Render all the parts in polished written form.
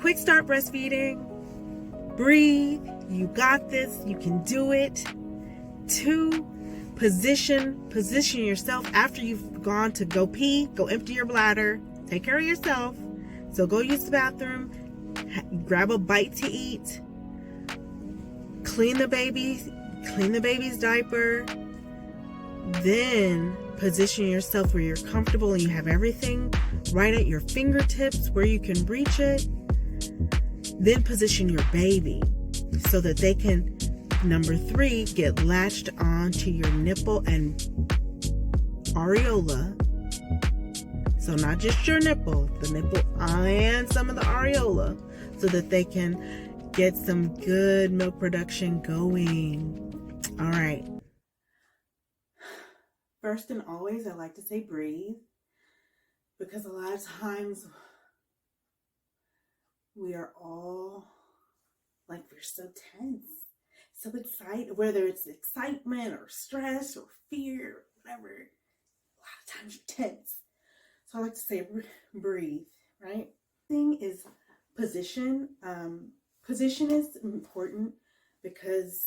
Quickstart breastfeeding. Breathe. You got this. You can do it. 2, position yourself after you've gone to go pee, go empty your bladder, take care of yourself. So go use the bathroom, grab a bite to eat, clean the baby's diaper, then position yourself where you're comfortable and you have everything right at your fingertips where you can reach it. Then position your baby so that they can, number 3, get latched onto your nipple and areola. So not just your nipple, the nipple and some of the areola, so that they can get some good milk production going. All right. First and always, I like to say breathe, because a lot of times we are all like, we're so tense, so excited, whether it's excitement or stress or fear or whatever. A lot of times you're tense. So I like to say breathe, right? Thing is position. Position is important because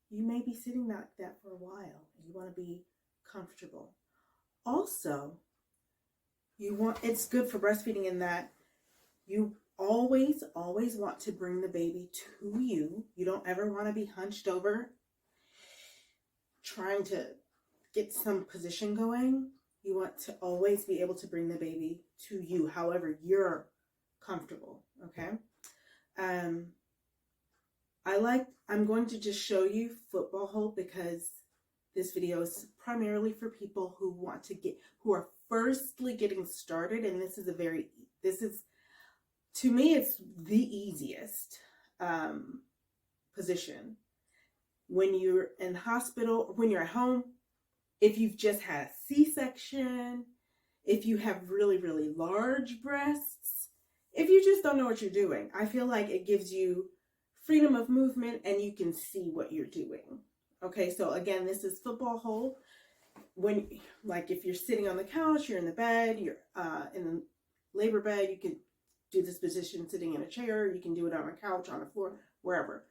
you may be sitting like that for a while. You want to be comfortable. Also, it's good for breastfeeding in that you always want to bring the baby to you. You don't ever want to be hunched over trying to get some position going. You want to always be able to bring the baby to you, however you're comfortable, okay? I'm going to just show you football hold, because this video is primarily for people who are firstly getting started, and to me, it's the easiest position. When you're in hospital, or when you're at home, if you've just had a C-section, if you have really, really large breasts, if you just don't know what you're doing, I feel like it gives you freedom of movement and you can see what you're doing. Okay, so again, this is football hold. If you're sitting on the couch, you're in the bed, you're in the labor bed, you can do this position sitting in a chair, you can do it on a couch, on the floor, wherever.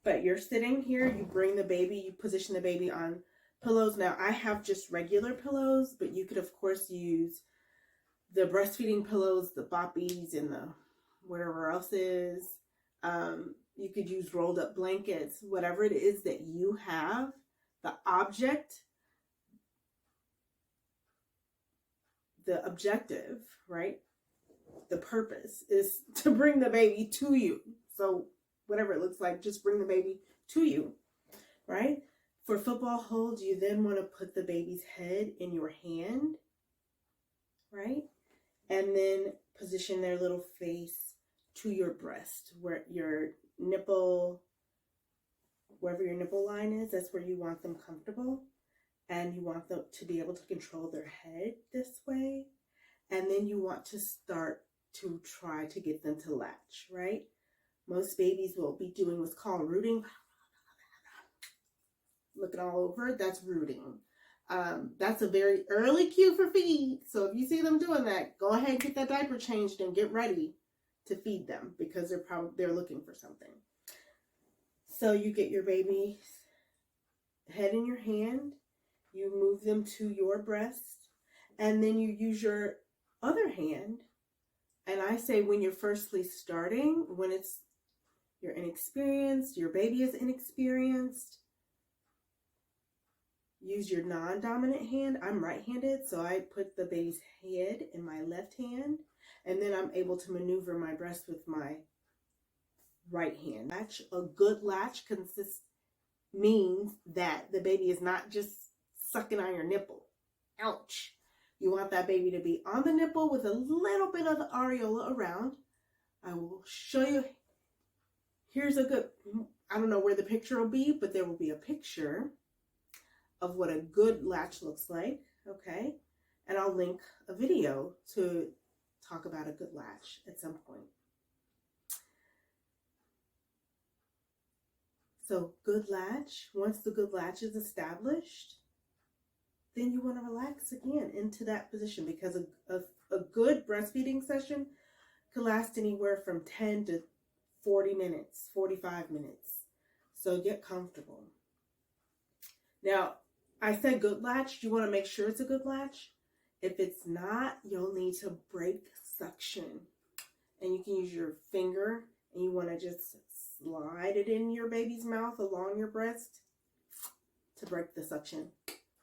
But you're sitting here, you bring the baby, you position the baby on pillows. Now, I have just regular pillows, but you could, of course, use the breastfeeding pillows, the boppies, and the whatever else is. You could use rolled up blankets, whatever it is that you have. The objective, right? The purpose is to bring the baby to you. So whatever it looks like, just bring the baby to you, right? For football hold, you then want to put the baby's head in your hand, right? And then position their little face to your breast, where your nipple, wherever your nipple line is, that's where you want them comfortable. And you want them to be able to control their head this way. And then you want to start to try to get them to latch, right? Most babies will be doing what's called rooting. Looking all over, that's rooting. That's a very early cue for feed. So if you see them doing that, go ahead and get that diaper changed and get ready to feed them, because they're looking for something. So you get your baby's head in your hand, you move them to your breast, and then you use your other hand. And I say, when you're firstly starting, when you're inexperienced, your baby is inexperienced, use your non-dominant hand. I'm right-handed, so I put the baby's head in my left hand, and then I'm able to maneuver my breast with my right hand. A good latch means that the baby is not just sucking on your nipple. Ouch. You want that baby to be on the nipple with a little bit of the areola around. I will show you. Here's I don't know where the picture will be, but there will be a picture of what a good latch looks like, okay? And I'll link a video to talk about a good latch at some point. So good latch, once the good latch is established, then you want to relax again into that position, because a good breastfeeding session could last anywhere from 10 to 40 minutes, 45 minutes. So get comfortable. Now, I said good latch. You want to make sure it's a good latch. If it's not, you'll need to break suction. And you can use your finger, and you want to just slide it in your baby's mouth along your breast to break the suction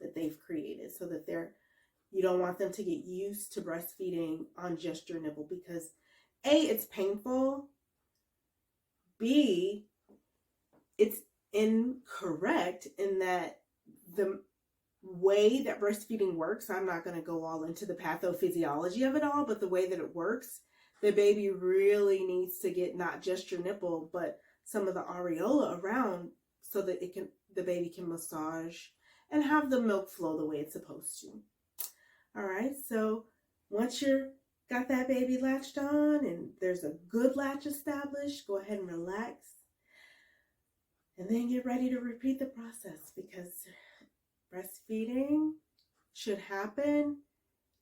that they've created, so that you don't want them to get used to breastfeeding on just your nipple, because A, it's painful, B, it's incorrect in that the way that breastfeeding works, I'm not going to go all into the pathophysiology of it all, but the way that it works, the baby really needs to get not just your nipple, but some of the areola around, so that the baby can massage and have the milk flow the way it's supposed to. All right, so once you're got that baby latched on and there's a good latch established, go ahead and relax. And then get ready to repeat the process, because breastfeeding should happen.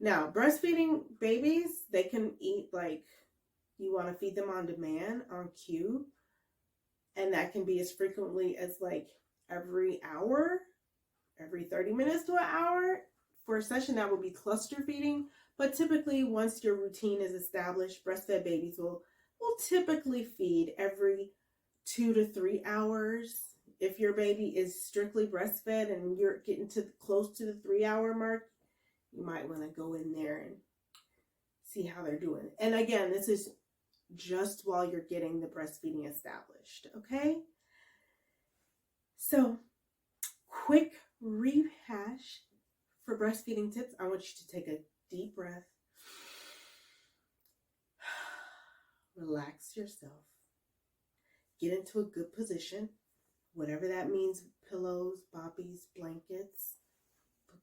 Now, breastfeeding babies, they can eat like you want to feed them on demand, on cue. And that can be as frequently as like every hour, every 30 minutes to an hour. For a session, that would be cluster feeding. But typically, once your routine is established, breastfed babies will typically feed every 2 to 3 hours. If your baby is strictly breastfed and you're getting close to the 3-hour mark, you might want to go in there and see how they're doing. And again, this is just while you're getting the breastfeeding established, okay? So, quick rehash for breastfeeding tips. I want you to take a deep breath. Relax yourself. Get into a good position, whatever that means, pillows, boppies, blankets.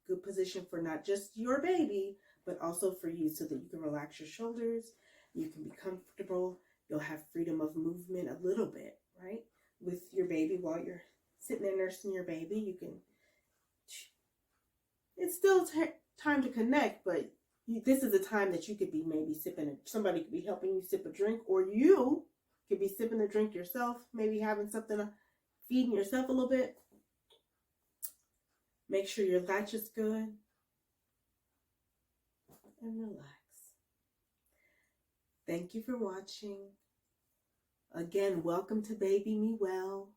Good position for not just your baby, but also for you, so that you can relax your shoulders, you can be comfortable, you'll have freedom of movement a little bit, right? With your baby while you're sitting there nursing your baby, it's still time to connect, but this is a time that you could be maybe somebody could be helping you sip a drink, or you could be sipping a drink yourself, maybe having something, feeding yourself a little bit. Make sure your latch is good. And relax. Thank you for watching. Again, welcome to Baby Me Well.